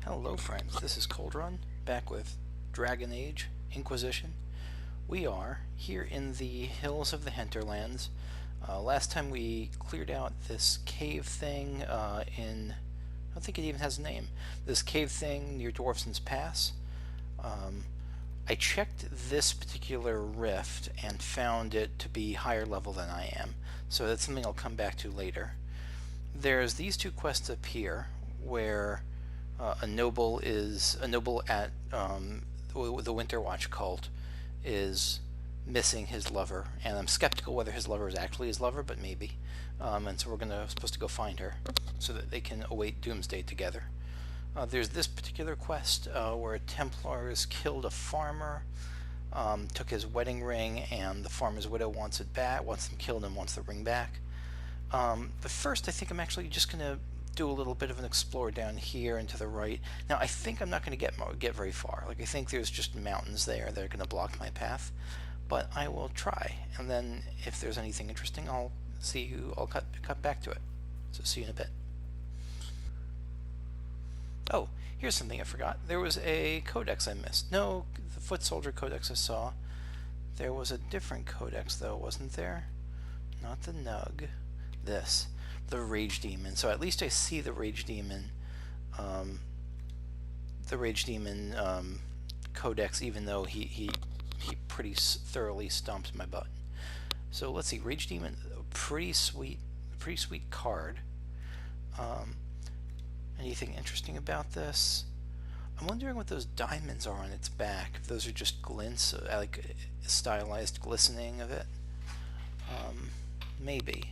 Hello friends, this is Cold Run, back with Dragon Age, Inquisition. We are here in the hills of the hinterlands. Last time we cleared out this cave thing I don't think it even has a name, this cave thing near Dwarfson's Pass. I checked this particular rift and found it to be higher level than I am, so that's something I'll come back to later. There's these two quests up here where a noble at the Winter Watch cult is missing his lover, and I'm skeptical whether his lover is actually his lover, but maybe. And so we're supposed to go find her so that they can await Doomsday together. There's this particular quest where Templars killed a farmer, took his wedding ring, and the farmer's widow wants it back, wants them killed, and wants the ring back. But first, I think I'm actually just going to do a little bit of an explore down here and to the right. Now, I think I'm not going to get very far. Like, I think there's just mountains there that are going to block my path. But I will try, and then if there's anything interesting, I'll cut back to it. So see you in a bit. Oh, here's something I forgot. There was a codex I missed. No, the foot soldier codex I saw. There was a different codex, though, wasn't there? Not the Nug. This. The Rage Demon. So at least I see the Rage Demon codex, even though he pretty thoroughly stomped my butt. So let's see, Rage Demon, pretty sweet card. Anything interesting about this? I'm wondering what those diamonds are on its back. If those are just glints, like stylized glistening of it. Maybe.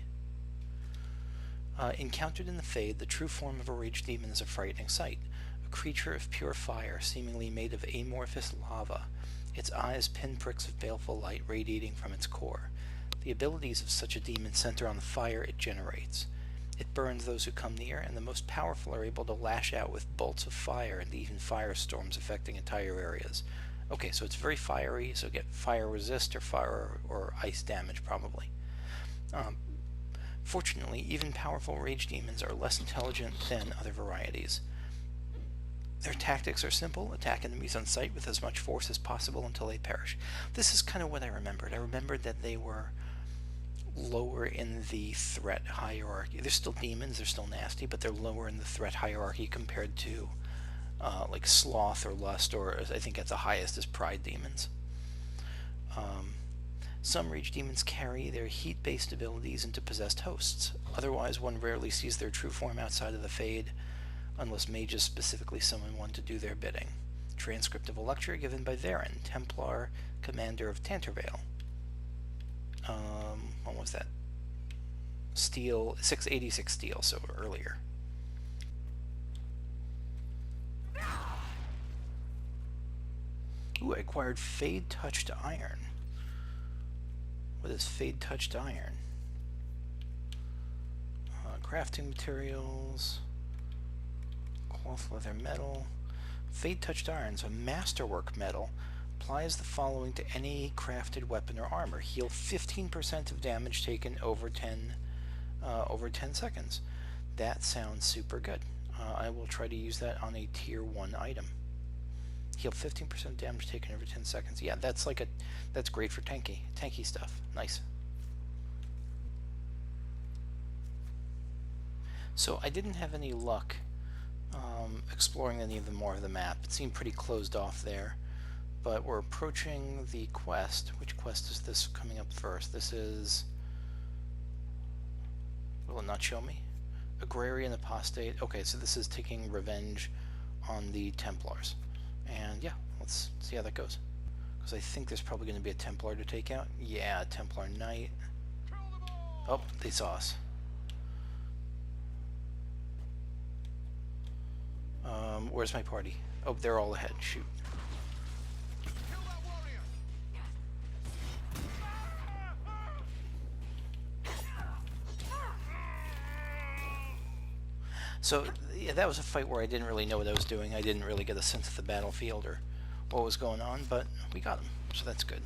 Encountered in the Fade, the true form of a Rage Demon is a frightening sight. A creature of pure fire, seemingly made of amorphous lava, its eyes pinpricks of baleful light radiating from its core. The abilities of such a demon center on the fire it generates. It burns those who come near, and the most powerful are able to lash out with bolts of fire and even firestorms affecting entire areas. Okay, so it's very fiery, so get fire resist or fire or ice damage probably. Fortunately, even powerful rage demons are less intelligent than other varieties. Their tactics are simple: attack enemies on sight with as much force as possible until they perish. This is kind of what I remembered. I remembered that they were lower in the threat hierarchy. They're still demons, they're still nasty, but they're lower in the threat hierarchy compared to like Sloth or Lust, or I think at the highest is Pride demons. Some rage demons carry their heat-based abilities into possessed hosts. Otherwise, one rarely sees their true form outside of the Fade, unless mages specifically summon one to do their bidding. Transcript of a lecture given by Varen, Templar, commander of Tantervale. When was that? Steel, 686 steel, so earlier. Ooh, I acquired Fade Touched Iron. What is Fade Touched Iron? Crafting materials, cloth leather metal. Fade Touched Iron is a masterwork metal. Applies the following to any crafted weapon or armor. Heal 15% of damage taken over 10 seconds. That sounds super good. I will try to use that on a tier 1 item. Heal 15% damage taken over 10 seconds. Yeah, that's great for tanky stuff. Nice. So I didn't have any luck exploring any of the more of the map. It seemed pretty closed off there. But we're approaching the quest. Which quest is this coming up first? This is... Will it not show me? Agrarian Apostate. Okay, so this is taking revenge on the Templars. And yeah, let's see how that goes. Because I think there's probably going to be a Templar to take out. Yeah, Templar Knight. Oh, they saw us. Where's my party? Oh, they're all ahead. Shoot. So, yeah, that was a fight where I didn't really know what I was doing. I didn't really get a sense of the battlefield or what was going on, but we got him, so that's good.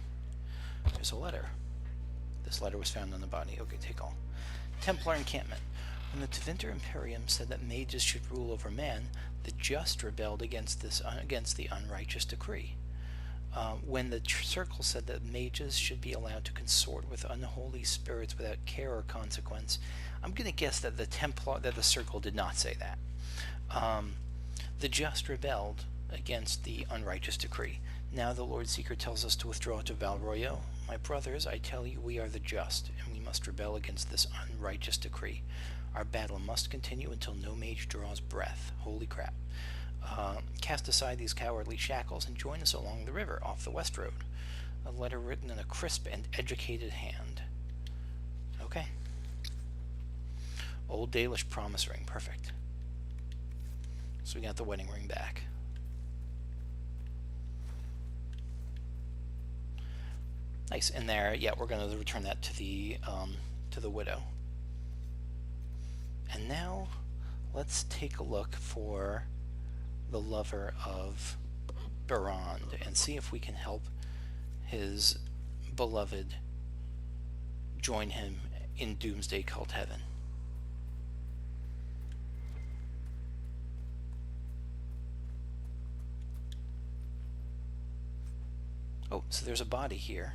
There's a letter. This letter was found on the body. Okay, take all. Templar encampment. When the Tevinter Imperium said that mages should rule over man, the just rebelled against the unrighteous decree. When the Circle said that mages should be allowed to consort with unholy spirits without care or consequence, I'm going to guess that the Circle did not say that. The just rebelled against the unrighteous decree. Now the Lord Seeker tells us to withdraw to Val Royeaux. My brothers, I tell you, we are the just, and we must rebel against this unrighteous decree. Our battle must continue until no mage draws breath. Holy crap. Cast aside these cowardly shackles and join us along the river, off the west road. A letter written in a crisp and educated hand. Okay. Old Dalish promise ring. Perfect. So we got the wedding ring back. Nice. And there, yeah, we're going to return that to the widow. And now, let's take a look for the lover of Barond and see if we can help his beloved join him in Doomsday Cult Heaven. Oh, so there's a body here.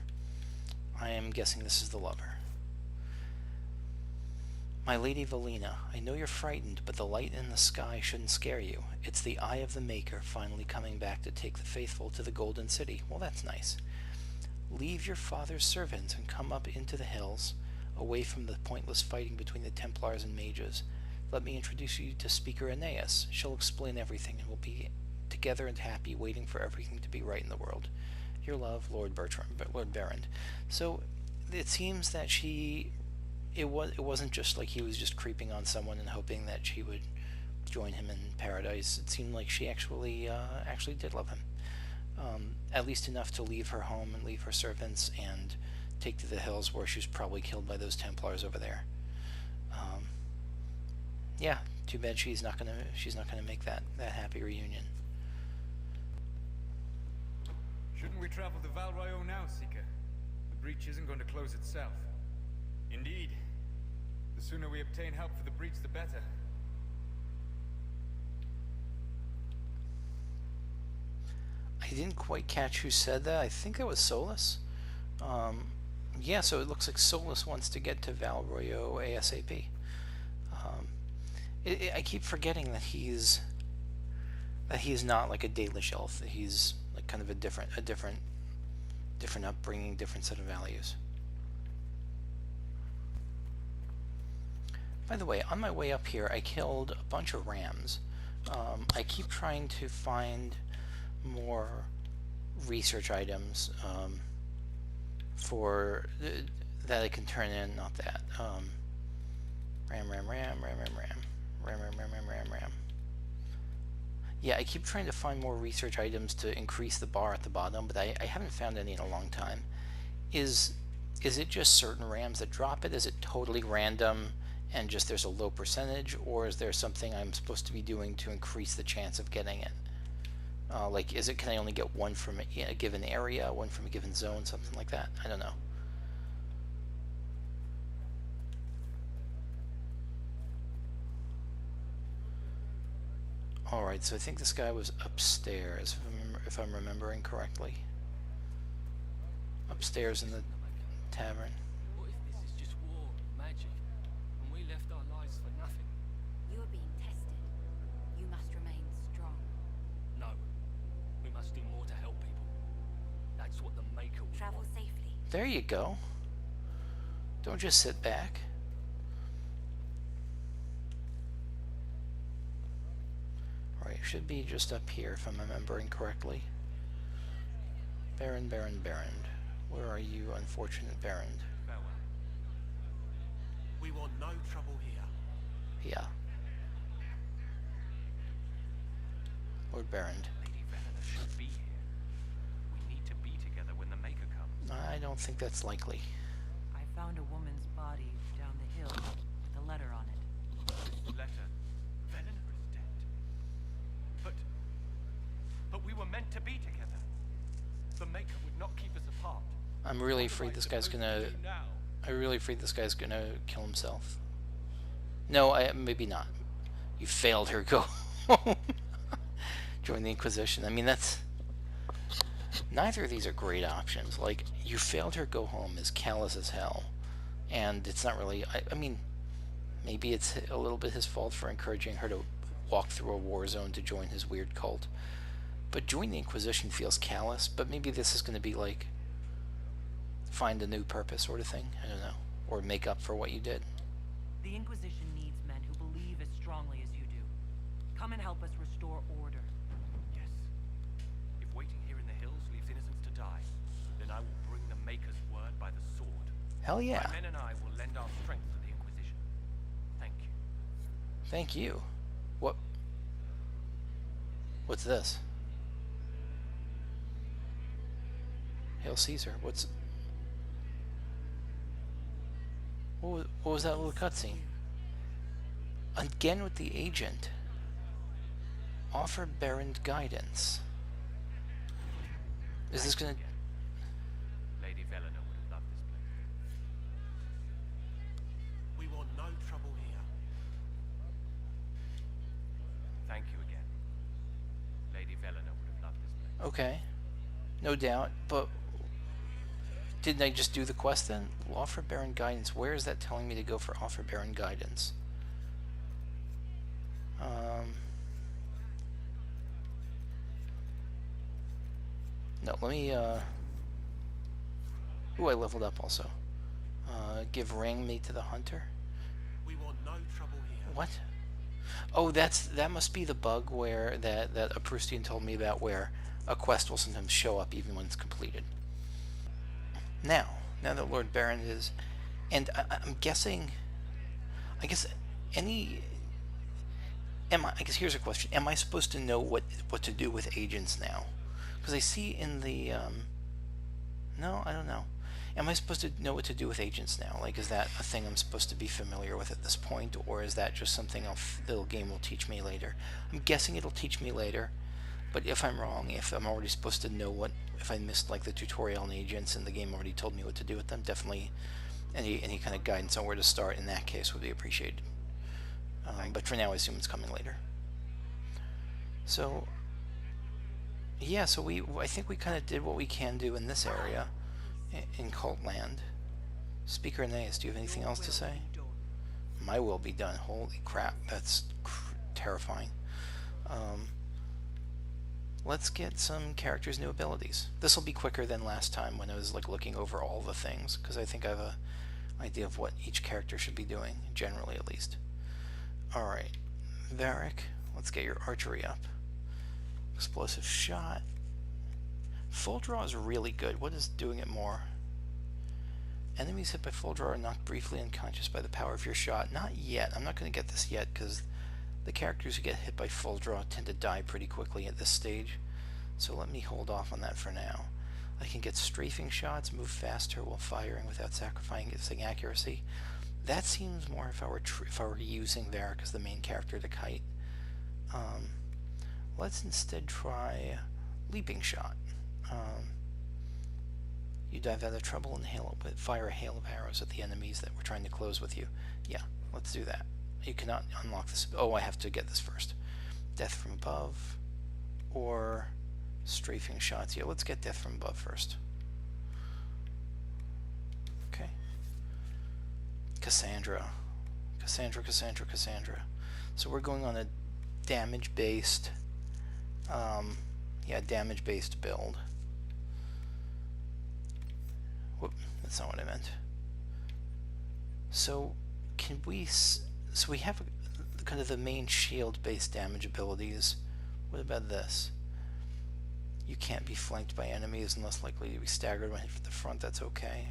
I am guessing this is the lover. My Lady Valina, I know you're frightened, but the light in the sky shouldn't scare you. It's the Eye of the Maker finally coming back to take the faithful to the Golden City. Well, that's nice. Leave your father's servants and come up into the hills, away from the pointless fighting between the Templars and mages. Let me introduce you to Speaker Aeneas. She'll explain everything, and we'll be together and happy, waiting for everything to be right in the world. Your love, Lord Barond. So, it seems that it wasn't just like he was just creeping on someone and hoping that she would join him in paradise. It seemed like she actually did love him, at least enough to leave her home and leave her servants and take to the hills, where she was probably killed by those Templars over there. Yeah, too bad she's not gonna make that happy reunion. Shouldn't we travel to Val Royeaux now, Seeker? The breach isn't going to close itself. Indeed. The sooner we obtain help for the breach, the better. I didn't quite catch who said that. I think that was Solus. Yeah, so it looks like Solus wants to get to Val Royeaux ASAP. I keep forgetting that he's not like a Dalish elf. That he's like kind of a different upbringing, different set of values. By the way, on my way up here, I killed a bunch of rams. I keep trying to find more research items for that I can turn in. Not that. Ram. Yeah, I keep trying to find more research items to increase the bar at the bottom, but I haven't found any in a long time. Is it just certain rams that drop it? Is it totally random and just there's a low percentage, or is there something I'm supposed to be doing to increase the chance of getting it? Like, can I only get one from a given area, one from a given zone, something like that? I don't know. Alright, so I think this guy was upstairs, if I'm remembering correctly. Upstairs in the tavern. What if this is just war, magic, and we left our lives for nothing? You are being tested. You must remain strong. No. We must do more to help people. That's what the Maker would Travel want. safely. There you go. Don't just sit back. Right, it should be just up here if I'm remembering correctly. Baron. Where are you, unfortunate Baron? Farewell. We want no trouble here. Yeah. Lord Baron. Lady Valina should be here. We need to be together when the Maker comes. I don't think that's likely. I found a woman's body down the hill with a letter on it. Letter. Valina is dead. But we were meant to be together. The Maker would not keep us apart. I'm really afraid this guy's gonna... Now. I'm really afraid this guy's gonna kill himself. No, maybe not. You failed her. Go home. Join the Inquisition. I mean, that's... Neither of these are great options. Like, you failed her, go home is callous as hell. And it's not really... I mean, maybe it's a little bit his fault for encouraging her to walk through a war zone to join his weird cult. But join the Inquisition feels callous, but maybe this is going to be like... find a new purpose sort of thing. I don't know. Or make up for what you did. The Inquisition needs men who believe as strongly as you do. Come and help us restore order. Yes. If waiting here in the hills leaves innocents to die, then I will bring the Maker's word by the sword. Hell yeah. My men and I will lend our strength to the Inquisition. Thank you. Thank you. What? What's this? Hail Caesar. What's... What was that little cutscene? Again with the agent. Offer Baron guidance. Is this gonna... Lady Velena would have loved this place. We want no trouble here. Thank you again. Lady Velena would have loved this place. Okay. No doubt, but... Didn't I just do the quest then? Offer Baron guidance. Where is that telling me to go for offer Baron guidance? No, let me, Ooh, I leveled up also. Give ring mate to the hunter. We want no trouble here. What? Oh, that must be the bug where that a Proustian told me about, where a quest will sometimes show up even when it's completed. Now that Lord Baron is, and I'm guessing, I guess here's a question: am I supposed to know what to do with agents now? Because I see in the no, I don't know. Am I supposed to know what to do with agents now? Like, is that a thing I'm supposed to be familiar with at this point, or is that just something the game will teach me later? I'm guessing it'll teach me later, but if I'm wrong, if I'm already supposed to know if I missed like the tutorial on agents and the game already told me what to do with them, definitely any kind of guidance on where to start in that case would be appreciated. But for now, I assume it's coming later. So, yeah, so I think we kind of did what we can do in this area, in Cult Land. Speaker Aeneas, do you have anything else to say? My will be done. Holy crap, that's terrifying. Let's get some characters' new abilities. This will be quicker than last time when I was like looking over all the things, because I think I have an idea of what each character should be doing, generally at least. Alright, Varric, let's get your archery up. Explosive shot. Full draw is really good. What is doing it more? Enemies hit by full draw are knocked briefly unconscious by the power of your shot. Not yet. I'm not going to get this yet because the characters who get hit by full draw tend to die pretty quickly at this stage. So let me hold off on that for now. I can get strafing shots, move faster while firing without sacrificing accuracy. That seems more if I were using Varric as the main character to kite. Let's instead try leaping shot. You dive out of trouble and fire a hail of arrows at the enemies that were trying to close with you. Yeah, let's do that. You cannot unlock this. Oh, I have to get this first. Death from above or strafing shots. Yeah, let's get death from above first. Okay. Cassandra. So we're going on a damage-based, damage-based build. Whoop, that's not what I meant. So we have kind of the main shield-based damage abilities. What about this? You can't be flanked by enemies and less likely to be staggered when hit from the front. That's okay.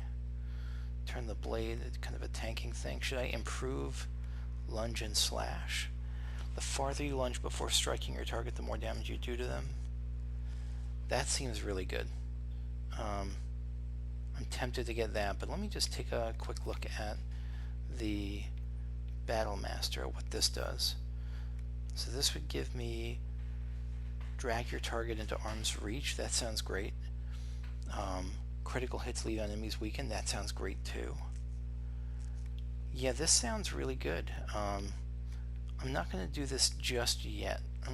Turn the blade, kind of a tanking thing. Should I improve lunge and slash? The farther you lunge before striking your target, the more damage you do to them. That seems really good. I'm tempted to get that, but let me just take a quick look at the Battle Master, what this does. So this would give me drag your target into arm's reach. That sounds great. Critical hits leave enemies weakened. That sounds great too. Yeah, this sounds really good. I'm not gonna do this just yet. I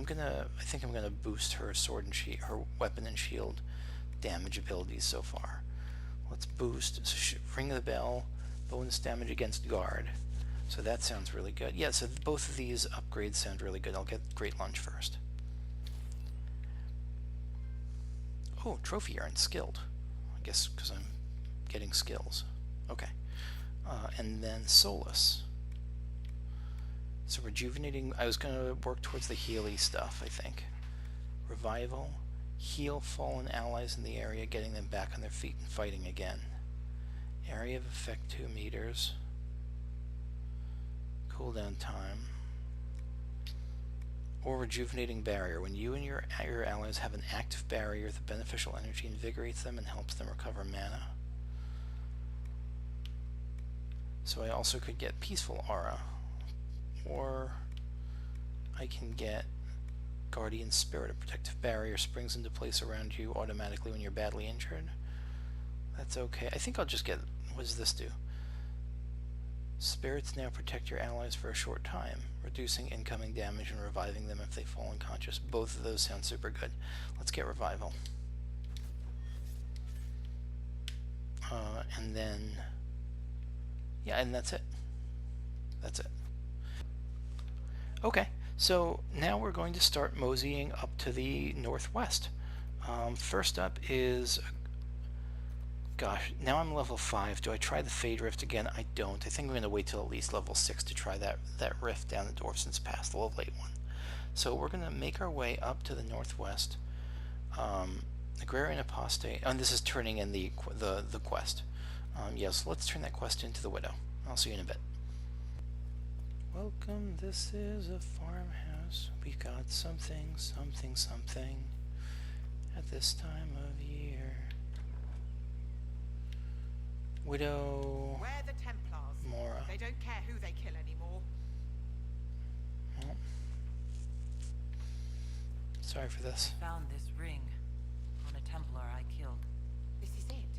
think I'm gonna boost her sword and shield, her weapon and shield damage abilities so far. Let's boost. So ring the bell, bonus damage against guard. So that sounds really good. Yeah, so both of these upgrades sound really good. I'll get Great Lunge first. Oh, Trophy Urn, skilled. I guess because I'm getting skills. Okay. And then Solus. So rejuvenating, I was going to work towards the healy stuff, I think. Revival. Heal fallen allies in the area, getting them back on their feet and fighting again. Area of effect 2 meters. Cooldown time. Or rejuvenating barrier. When you and your allies have an active barrier, the beneficial energy invigorates them and helps them recover mana. So I also could get peaceful aura. Or I can get Guardian Spirit. A protective barrier springs into place around you automatically when you're badly injured. That's okay. I think I'll just get... What does this do? Spirits now protect your allies for a short time, reducing incoming damage and reviving them if they fall unconscious. Both of those sound super good. Let's get Revival. And then... Yeah, and that's it. That's it. Okay, so now we're going to start moseying up to the northwest. First up is... Gosh, now I'm level 5. Do I try the Fade Rift again? I don't. I think I'm going to wait till at least level 6 to try that rift down the Dwarfson's Pass, the level 8 one. So we're going to make our way up to the northwest. Agrarian Apostate, and this is turning in the quest. Yes, let's turn that quest into the Widow. I'll see you in a bit. Welcome, this is a farmhouse. We've got something at this time of year. Widow. Where the Templars? Mora. They don't care who they kill anymore. Oh. Sorry for this. I found this ring on a Templar I killed. This is it.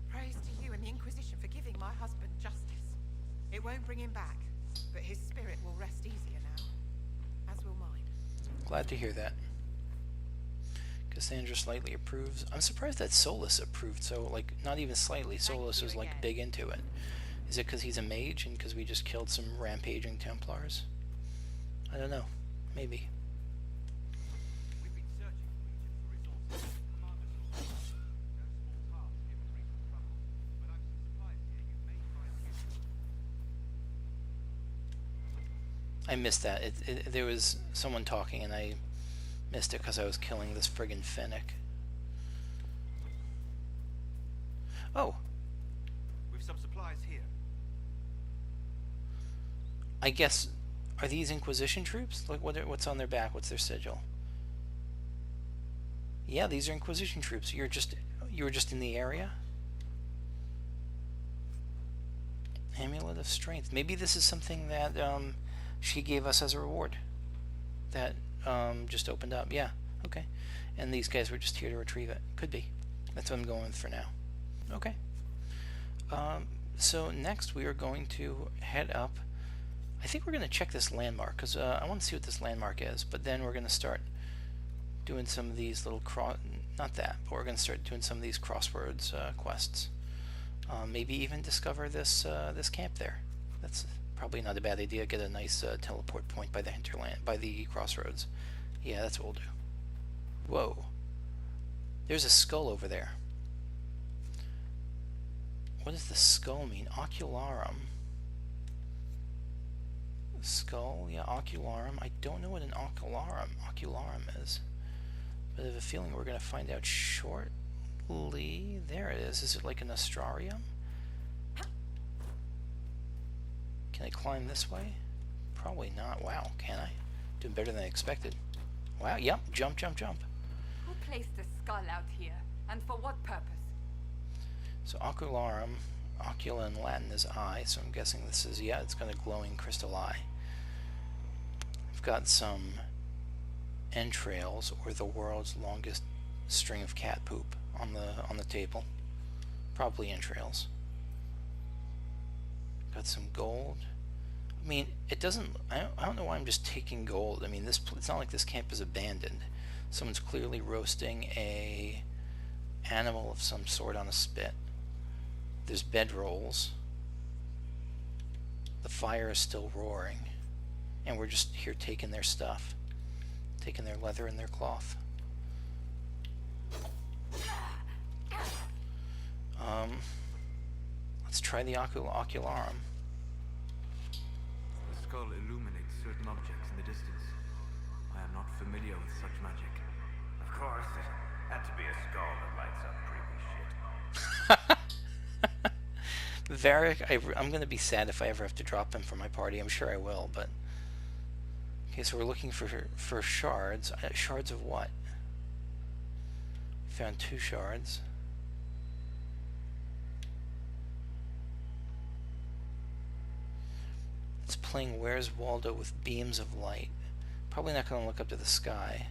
Praise to you and the Inquisition for giving my husband justice. It won't bring him back, but his spirit will rest easier now, as will mine. Glad to hear that. Cassandra slightly approves. I'm surprised that Solus approved, so, like, not even slightly. Solus was, like, big into it. Is it because he's a mage and because we just killed some rampaging Templars? I don't know. Maybe. We've been searching for resources. No small task given recent trouble. But I'm surprised here you may find useful. I missed that. There was someone talking and I missed it because I was killing this friggin' Fennec. Oh! We've some supplies here. I guess... Are these Inquisition troops? Like, what's on their back? What's their sigil? Yeah, these are Inquisition troops. You were just in the area? Amulet of Strength. Maybe this is something that she gave us as a reward. That just opened up. Yeah, okay. And these guys were just here to retrieve it. Could be. That's what I'm going with for now. Okay. So next we are going to head up. I think we're going to check this landmark because I want to see what this landmark is. But then we're going to start doing some of these little not that, but we're going to start doing some of these crossroads quests. Maybe even discover this this camp there. That's probably not a bad idea. Get a nice teleport point by the hinterland, by the crossroads. Yeah, that's what we'll do. Whoa. There's a skull over there. What does the skull mean? Ocularum. Skull? Yeah, Ocularum. I don't know what an Ocularum is. But I have a feeling we're going to find out shortly. There it is. Is it like an Astrarium? Can I climb this way? Probably not. Wow, can I? Doing better than I expected. Wow, yep. Jump, jump, jump. Who placed a skull out here, and for what purpose? So Ocularum, ocula in Latin is eye, so I'm guessing this is, yeah, it's got a glowing crystal eye. I've got some entrails, or the world's longest string of cat poop on the table. Probably entrails. Got some gold. I mean, it doesn't... I don't know why I'm just taking gold. I mean, it's not like this camp is abandoned. Someone's clearly roasting a animal of some sort on a spit. There's bedrolls. The fire is still roaring. And we're just here taking their stuff. Taking their leather and their cloth. Let's try the Ocularum. The skull illuminates certain objects in the distance. I am not familiar with such magic. Of course, it had to be a skull that lights up creepy shit. Varric, I'm going to be sad if I ever have to drop him from my party. I'm sure I will, but... Okay, so we're looking for shards. Shards of what? Found 2 shards. It's playing Where's Waldo with beams of light. Probably not going to look up to the sky.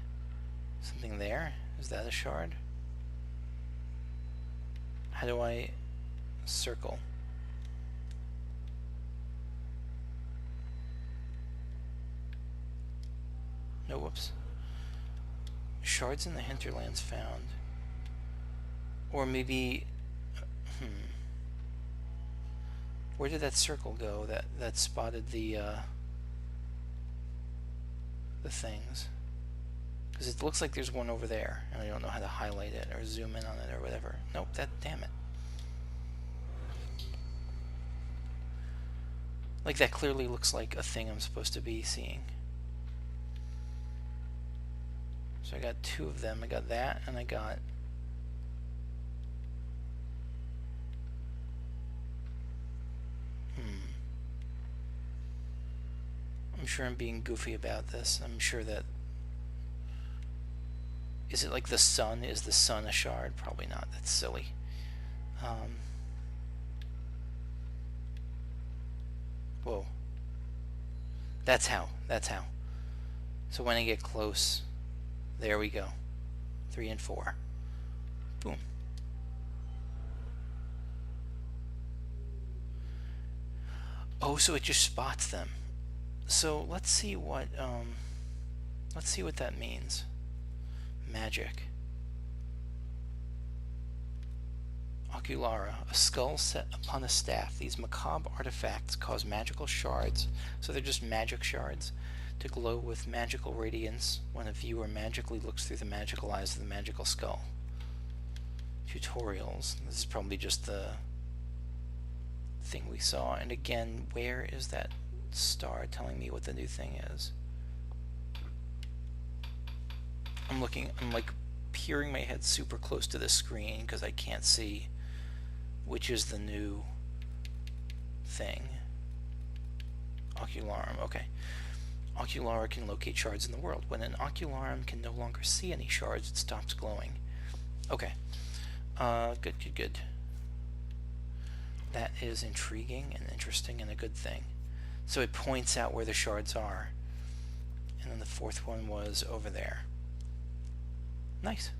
Something there? Is that a shard? How do I circle? No, whoops. Shards in the hinterlands found. Or maybe... Where did that circle go that spotted the things? Because it looks like there's one over there, and I don't know how to highlight it or zoom in on it or whatever. Nope, damn it. Like, that clearly looks like a thing I'm supposed to be seeing. So I got 2 of them. I got that, and I got... I'm sure I'm being goofy about this. I'm sure that... Is it like the sun? Is the sun a shard? Probably not. That's silly. Whoa. That's how. So when I get close, there we go. 3 and 4. Boom. Oh, so it just spots them. So let's see what that means. Magic. Ocularum, a skull set upon a staff. These macabre artifacts cause magical shards, so they're just magic shards, to glow with magical radiance when a viewer magically looks through the magical eyes of the magical skull. Tutorials. This is probably just the thing we saw. And again, where is that star telling me what the new thing is? I'm like peering my head super close to the screen because I can't see which is the new thing. Ocularum, okay. Ocularum can locate shards in the world. When an Ocularum can no longer see any shards, it stops glowing. Okay. Good. That is intriguing and interesting and a good thing. So it points out where the shards are. And then the 4th one was over there. Nice.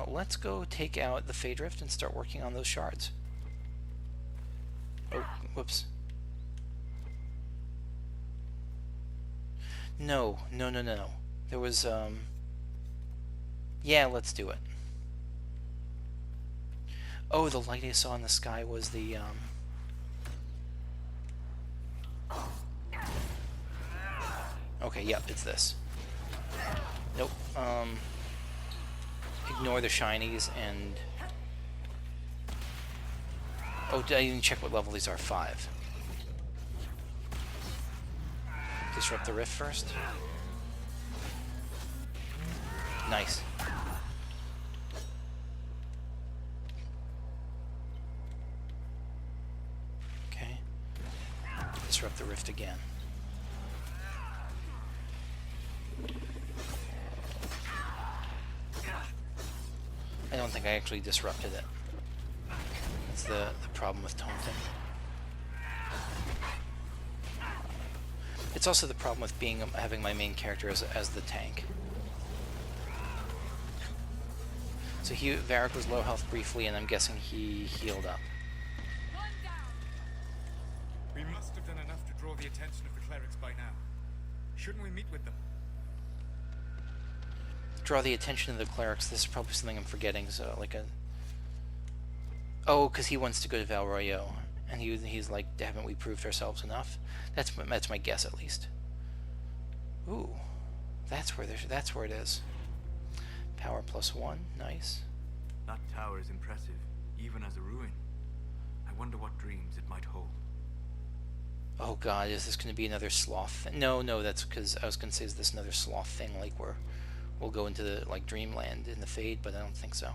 Let's go take out the Faydrift and start working on those shards. Oh, whoops. No. There was, yeah, let's do it. Oh, the light I saw in the sky was the, Okay, yep, it's this. Nope, ignore the shinies and... Oh, I didn't check what level these are. 5. Disrupt the rift first. Nice. Okay. Disrupt the rift again. I don't think I actually disrupted it. That's the problem with taunting. It's also the problem with having my main character as the tank. So Varric was low health briefly, and I'm guessing he healed up. attention of the clerics by now. Shouldn't we meet with them? Draw the attention of the clerics. This is probably something I'm forgetting. So, like a... Oh, because he wants to go to Val Royeaux. And he's like, haven't we proved ourselves enough? That's my guess, at least. Ooh. That's where it is. Power +1. Nice. That tower is impressive, even as a ruin. I wonder what dreams it might hold. Oh god, is this going to be another sloth thing? No, that's because I was going to say, is this another sloth thing, like where we'll go into the, like, dreamland in the Fade, but I don't think so.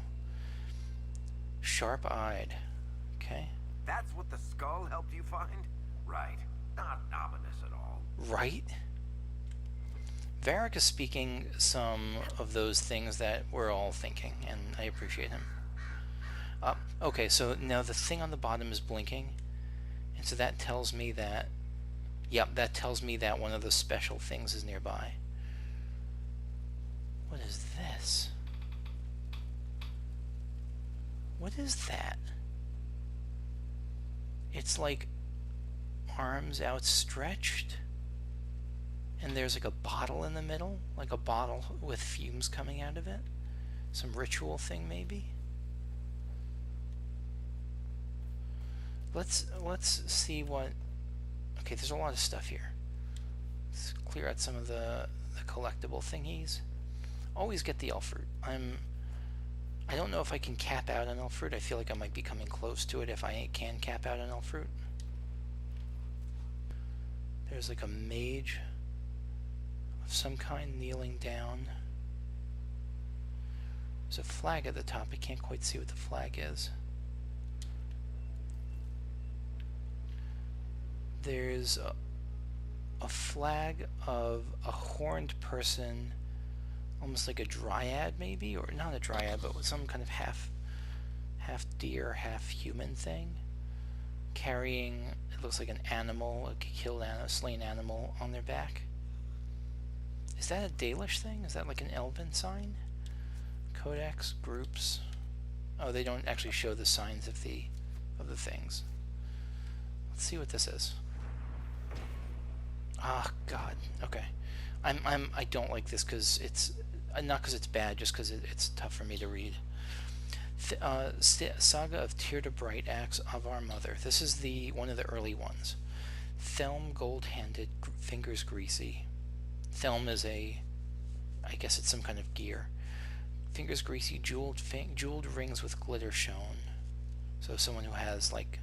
Sharp-eyed. Okay. That's what the skull helped you find? Right. Not ominous at all. Right? Varric is speaking some of those things that we're all thinking, and I appreciate him. Okay, so now the thing on the bottom is blinking, and so that tells me that, yep, that tells me that one of the special things is nearby. What is this? What is that? It's like arms outstretched, and there's like a bottle in the middle, like a bottle with fumes coming out of it. Some ritual thing, maybe. Let's see what... Okay, there's a lot of stuff here. Let's clear out some of the collectible thingies. Always get the elf fruit. I don't know if I can cap out an elf fruit. I feel like I might be coming close to it if I can cap out an elf fruit. There's like a mage of some kind kneeling down. There's a flag at the top. I can't quite see what the flag is. There's a flag of a horned person, almost like a dryad maybe, or not a dryad, but with some kind of half deer, half human thing, carrying, it looks like an animal, a killed animal, a slain animal on their back. Is that a Dalish thing? Is that like an elven sign? Codex, groups. Oh, they don't actually show the signs of the things. Let's see what this is. Ah, God. Okay. I don't like this because it's not because it's bad, just because it's tough for me to read. Saga of Tyr the Bright, Axe of Our Mother. This is one of the early ones. Thelm, gold-handed, fingers greasy. Thelm is I guess it's some kind of gear. Fingers greasy, jeweled rings with glitter shown. So someone who has like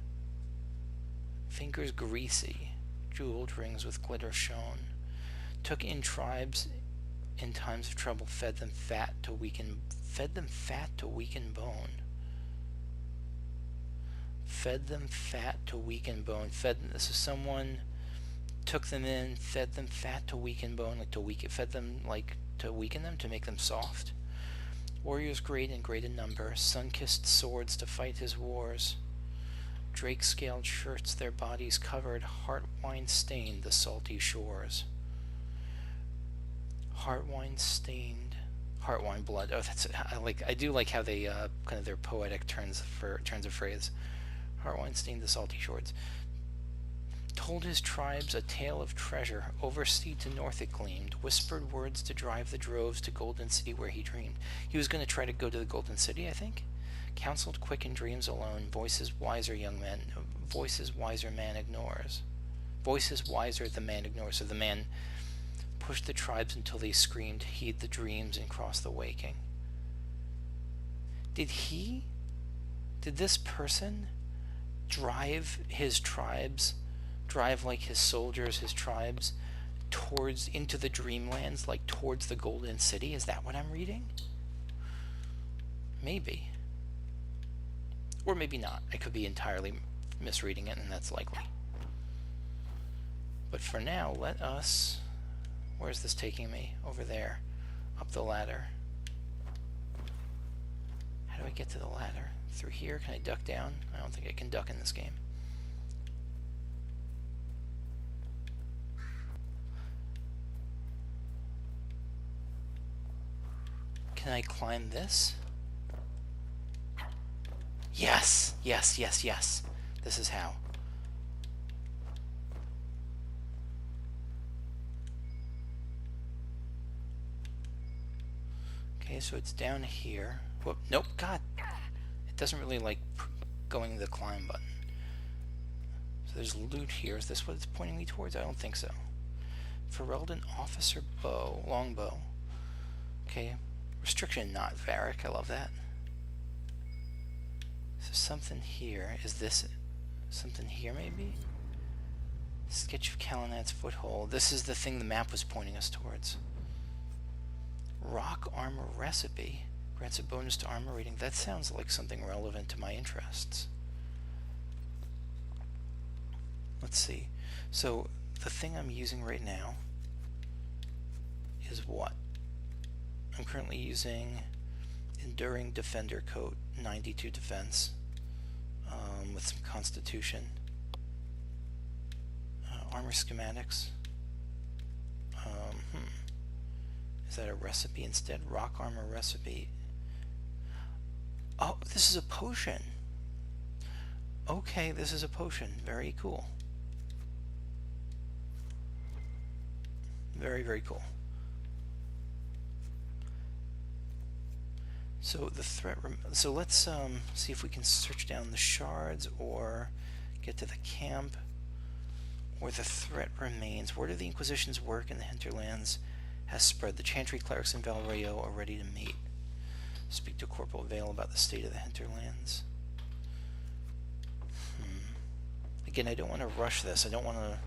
fingers greasy, jeweled rings with glitter shown. Took in tribes in times of trouble, fed them fat to weaken bone. Fed them fat to weaken bone. So someone took them in, fed them fat to weaken bone, fed them like to weaken them, to make them soft. Warriors great and great in number, sun-kissed swords to fight his wars. Drake-scaled shirts their bodies covered, heart-wine stained the salty shores. Heart-wine stained, heart-wine blood. Oh, that's I do like how they kind of their poetic turns of phrase. Heart-wine stained the salty shores. Told his tribes a tale of treasure, over sea to north it gleamed, whispered words to drive the droves to Golden City where he dreamed. He was going to try to go to the Golden City, I think. Counseled quick in dreams alone, voices wiser man ignores. Voices wiser the man ignores. So the man pushed the tribes until they screamed, heed the dreams and cross the waking. Did this person drive his tribes, like his soldiers, his tribes, into the dreamlands, like towards the Golden City? Is that what I'm reading? Maybe. Or maybe not. I could be entirely misreading it, and that's likely. But for now, let us... Where's this taking me? Over there. Up the ladder. How do I get to the ladder? Through here? Can I duck down? I don't think I can duck in this game. Can I climb this? Yes! Yes, yes, yes. This is how. Okay, so it's down here. Whoop, nope, God! It doesn't really like going to the climb button. So there's loot here. Is this what it's pointing me towards? I don't think so. Ferelden Officer Bow, Longbow. Okay, restriction not Varric, I love that. So something here. Is this something here maybe? Sketch of Kalanat's Foothold. This is the thing the map was pointing us towards. Rock Armor Recipe. Grants a bonus to armor rating. That sounds like something relevant to my interests. Let's see. So the thing I'm using right now is what? I'm currently using Enduring Defender Coat, 92 defense, with some Constitution. Armor schematics. Is that a recipe instead? Rock armor recipe. Oh, this is a potion. Okay, this is a potion. Very cool. Very, very cool. So the threat. So let's see if we can search down the shards or get to the camp. Or the threat remains. Word of the Inquisition's work in the hinterlands has spread. The Chantry clerics in Valrayo are ready to meet. Speak to Corporal Vale about the state of the hinterlands. Again, I don't want to rush this. I don't want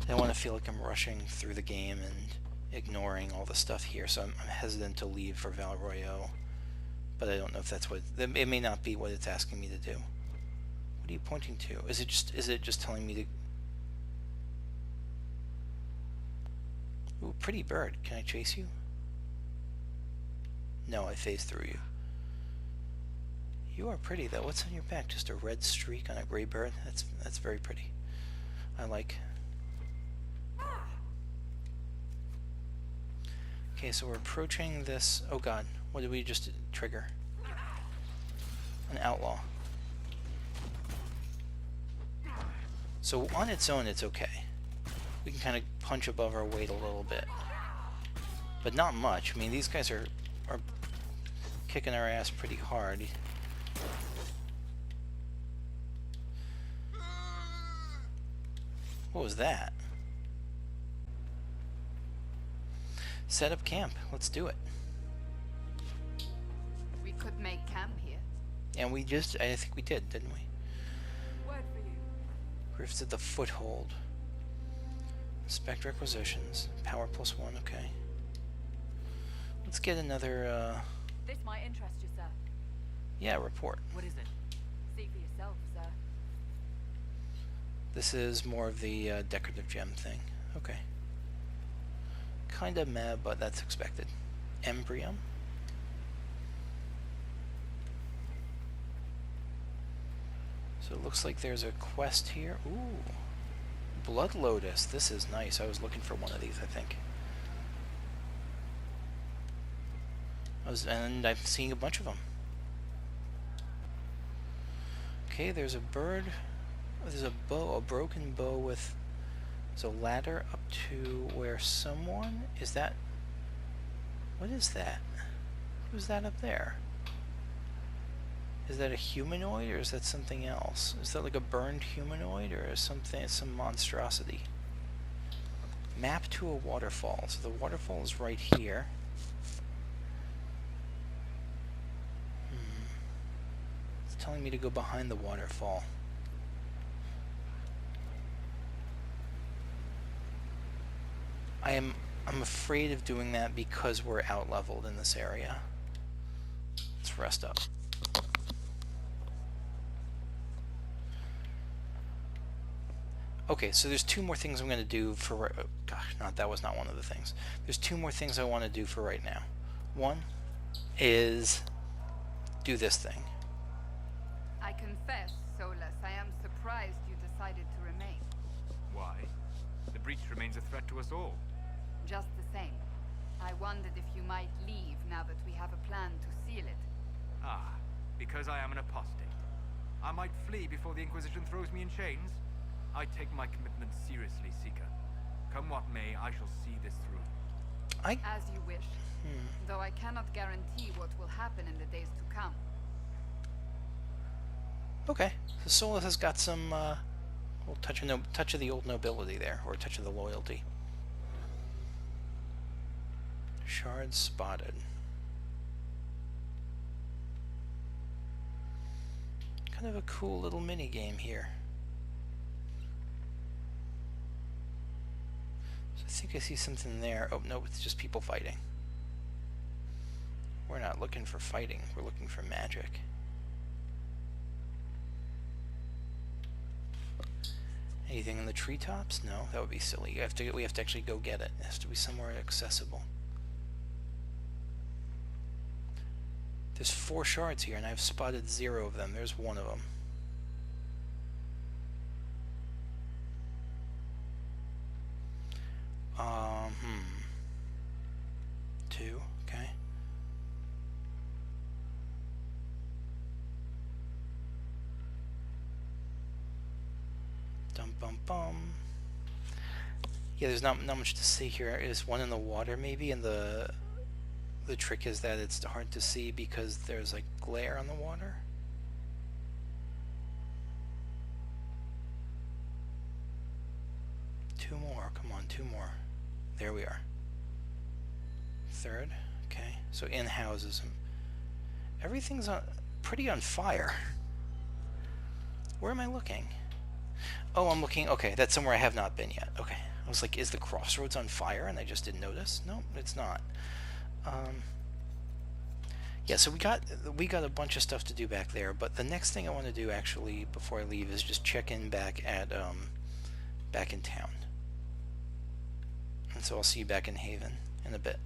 to feel like I'm rushing through the game and ignoring all the stuff here. So I'm hesitant to leave for Valrayo. But I don't know if that's what it may not be what it's asking me to do. What are you pointing to? Is it just telling me to? Ooh, pretty bird. Can I chase you? No, I phased through you. You are pretty though. What's on your back? Just a red streak on a gray bird? That's very pretty. I like. Okay, so we're approaching this. Oh god, what did we just trigger? An outlaw. So on its own, it's okay. We can kind of punch above our weight a little bit, but not much. I mean, these guys are kicking our ass pretty hard. What was that? Set up camp. Let's do it. We could make camp here. And I think we did, didn't we? Word for you. Grifts at the Foothold. Inspect requisitions. Power +1, okay. Let's get another, This might interest you, sir. yeah, report. What is it? See for yourself, sir. This is more of the decorative gem thing. Okay. Kinda meh, but that's expected. Embrium. So it looks like there's a quest here. Ooh. Blood Lotus. This is nice. I was looking for one of these, I think. And I'm seeing a bunch of them. Okay, there's a bird. There's a bow, a broken bow with... There's a ladder up to where someone... Is that... What is that? Who's that up there? Is that a humanoid or is that something else? Is that like a burned humanoid or is something, some monstrosity? Map to a waterfall. So the waterfall is right here. It's telling me to go behind the waterfall. I'm afraid of doing that because we're out-leveled in this area. Let's rest up. Okay, so there's two more things I'm going to do for... gosh, that was not one of the things. There's two more things I want to do for right now. One is do this thing. I confess, Solus, I am surprised you decided to remain. Why? The breach remains a threat to us all. Just the same. I wondered if you might leave now that we have a plan to seal it. Ah, because I am an apostate. I might flee before the Inquisition throws me in chains. I take my commitment seriously, Seeker. Come what may, I shall see this through. As you wish. Though I cannot guarantee what will happen in the days to come. Okay, so Solus has got some little touch of the old nobility there, or a touch of the loyalty. Shards spotted. Kind of a cool little mini game here. So I think I see something there. Oh no, it's just people fighting. We're not looking for fighting, we're looking for magic. Anything in the treetops? No, that would be silly. We have to actually go get it. It has to be somewhere accessible. There's 4 shards here, and I've spotted 0 of them. There's 1 of them. Hmm. 2, okay. Bum. Yeah, there's not much to see here. Is one in the water maybe, and the trick is that it's hard to see because there's like glare on the water. Two more, come on, 2 more. There we are. 3rd, okay. So in houses, everything's pretty on fire. Where am I looking? Oh, I'm looking, okay, that's somewhere I have not been yet. Okay, I was like, is the crossroads on fire? And I just didn't notice. No, it's not. Yeah, so we got a bunch of stuff to do back there, but the next thing I want to do actually before I leave is just check in back at back in town. And so I'll see you back in Haven in a bit.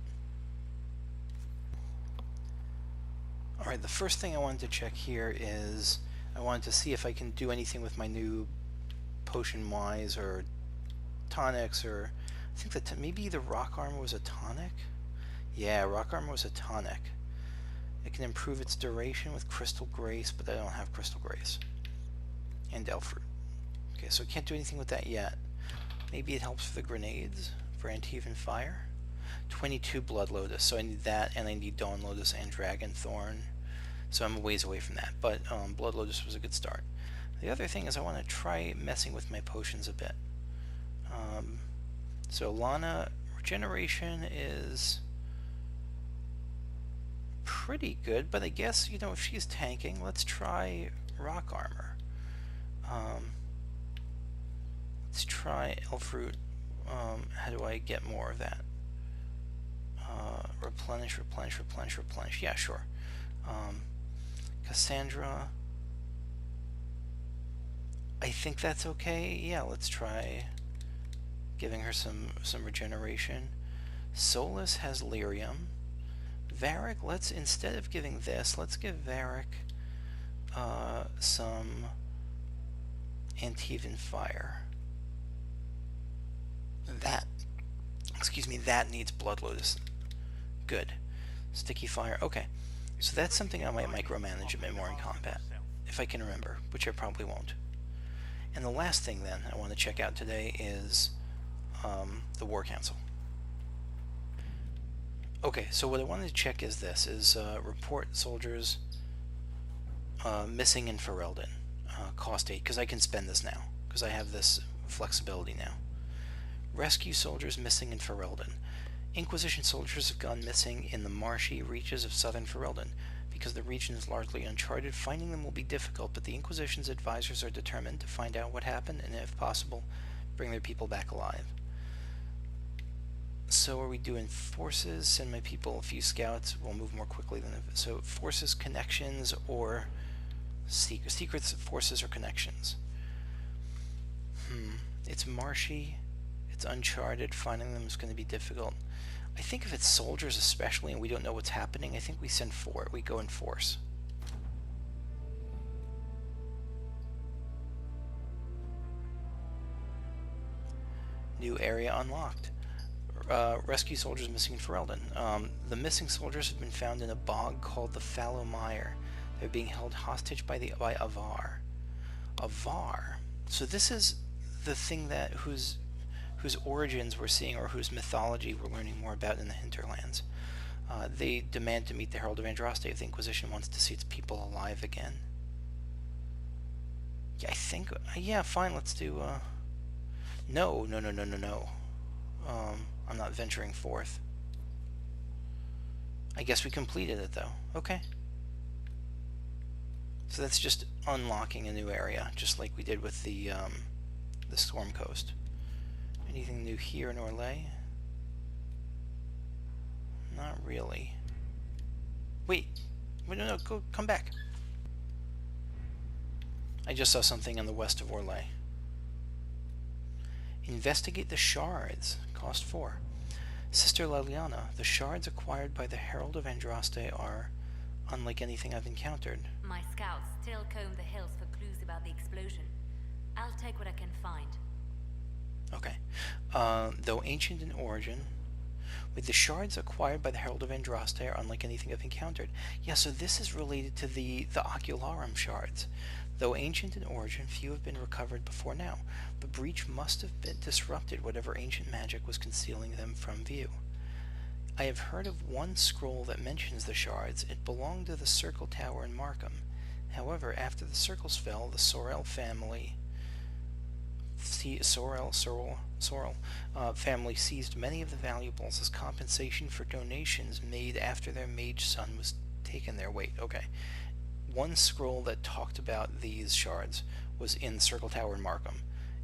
Alright, the first thing I wanted to check here is I wanted to see if I can do anything with my new potion wise or tonics, or I think that maybe the rock armor was a tonic. Yeah, rock armor was a tonic. It can improve its duration with crystal grace, but I don't have crystal grace and elf fruit. Okay, so I can't do anything with that yet. Maybe it helps for the grenades for anti-even fire. 22 blood lotus, so I need that, and I need dawn lotus and dragon thorn, so I'm a ways away from that, but blood lotus was a good start. The other thing is I want to try messing with my potions a bit. So Lana, regeneration is pretty good, but I guess, you know, if she's tanking, let's try rock armor. Let's try elf root. How do I get more of that? Replenish. Yeah, sure. Cassandra. I think that's okay. Yeah, let's try giving her some regeneration. Solus has lyrium. Varric, let's, instead of giving this, let's give Varric some anti-even fire. That needs blood lotus. Good. Sticky fire. Okay. So that's something I might micromanage a bit more in combat, if I can remember, which I probably won't. And the last thing then I want to check out today is the War Council. Okay, so what I wanted to check is this, report soldiers missing in Ferelden. Cost 8, because I can spend this now, because I have this flexibility now. Rescue soldiers missing in Ferelden. Inquisition soldiers have gone missing in the marshy reaches of southern Ferelden. Because the region is largely uncharted, finding them will be difficult, but the Inquisition's advisors are determined to find out what happened and, if possible, bring their people back alive. So are we doing forces? Send my people a few scouts. We'll move more quickly than... So forces, connections, or secrets, forces, or connections. It's marshy. It's uncharted. Finding them is going to be difficult. I think if it's soldiers especially and we don't know what's happening, I think we send we go in force. New area unlocked. Rescue soldiers missing in Ferelden. The missing soldiers have been found in a bog called the Fallow Mire. They're being held hostage by Avar. Avar. So this is the thing that whose origins we're seeing, or whose mythology we're learning more about in the Hinterlands. They demand to meet the Herald of Andraste if the Inquisition wants to see its people alive again. Yeah, I think... yeah, fine, let's do... No. I'm not venturing forth. I guess we completed it, though. Okay. So that's just unlocking a new area, just like we did with the Storm Coast. Anything new here in Orlais? Not really. Wait, no, go, come back. I just saw something in the west of Orlais. Investigate the shards. Cost 4. Sister Leliana, the shards acquired by the Herald of Andraste are unlike anything I've encountered. My scouts still comb the hills for clues about the explosion. I'll take what I can find. Okay. Though ancient in origin, with the shards acquired by the Herald of Andraste are unlike anything I've encountered. Yeah, so this is related to the Ocularum shards. Though ancient in origin, few have been recovered before now. The breach must have been disrupted whatever ancient magic was concealing them from view. I have heard of one scroll that mentions the shards. It belonged to the Circle Tower in Markham. However, after the circles fell, the Sorrel family family seized many of the valuables as compensation for donations made after their mage son was taken there. Wait, okay. One scroll that talked about these shards was in the Circle Tower in Markham.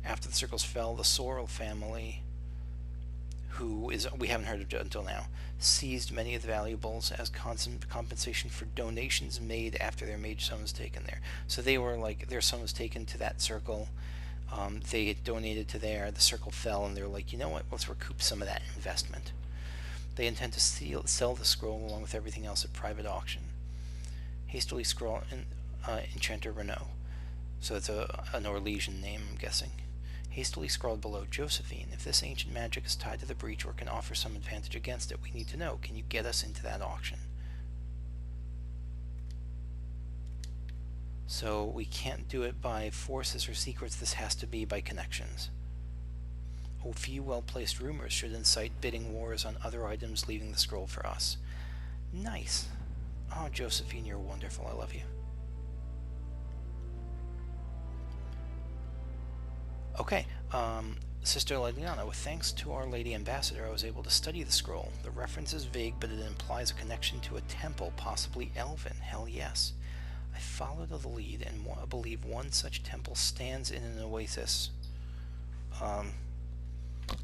After the circles fell, the Sorrel family, who is we haven't heard of until now, seized many of the valuables as compensation for donations made after their mage son was taken there. So they were like, their son was taken to that circle. They had donated to there. The circle fell, and they were like, you know what? Let's recoup some of that investment. They intend to sell the scroll along with everything else at private auction. Hastily scroll Enchanter Renault. So it's an Orlesian name, I'm guessing. Hastily scrawled below, Josephine, if this ancient magic is tied to the breach or can offer some advantage against it, we need to know. Can you get us into that auction? So we can't do it by forces or secrets. This has to be by connections. Oh, few well-placed rumors should incite bidding wars on other items leaving the scroll for us. Nice. Oh, Josephine, you're wonderful. I love you. Okay, Sister Leliana, with thanks to Our Lady Ambassador, I was able to study the scroll. The reference is vague, but it implies a connection to a temple, possibly elven. Hell yes. I followed the lead and believe one such temple stands in an oasis. It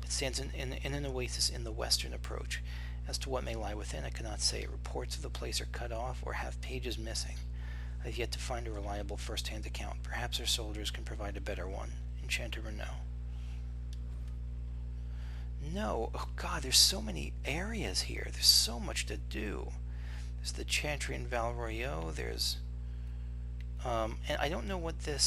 stands in an oasis in the western approach. As to what may lie within, I cannot say. Reports of the place are cut off or have pages missing. I have yet to find a reliable first-hand account. Perhaps our soldiers can provide a better one. Enchanter Renault. No. Oh god, there's so many areas here. There's so much to do. There's the Chantry in Val Royeaux. There's... and I don't know what the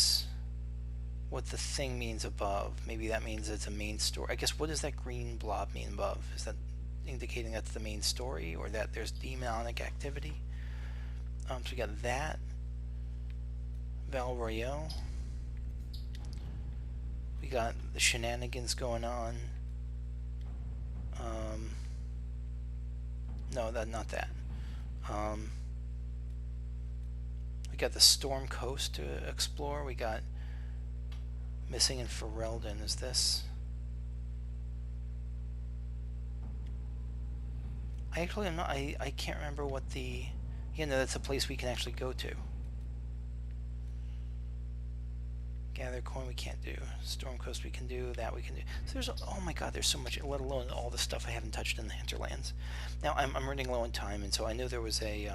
thing means above. Maybe that means it's a main story. I guess, what does that green blob mean above? Is that indicating that's the main story, or that there's demonic activity? So we got that. Val Royeaux. We got the shenanigans going on. No, not that. We got the Storm Coast to explore. We got Missing in Ferelden. Is this? I actually am not. I can't remember what the. Yeah, no, that's a place we can actually go to. Gather coin we can't do. Storm Coast we can do. That we can do. So there's, oh my god, there's so much, let alone all the stuff I haven't touched in the hinterlands. Now I'm running low on time, and so I know there was a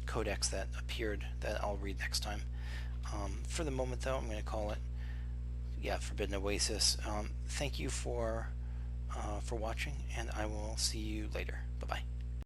codex that appeared that I'll read next time. For the moment though, I'm going to call it, yeah, Forbidden Oasis. Thank you for watching, and I will see you later. Bye-bye.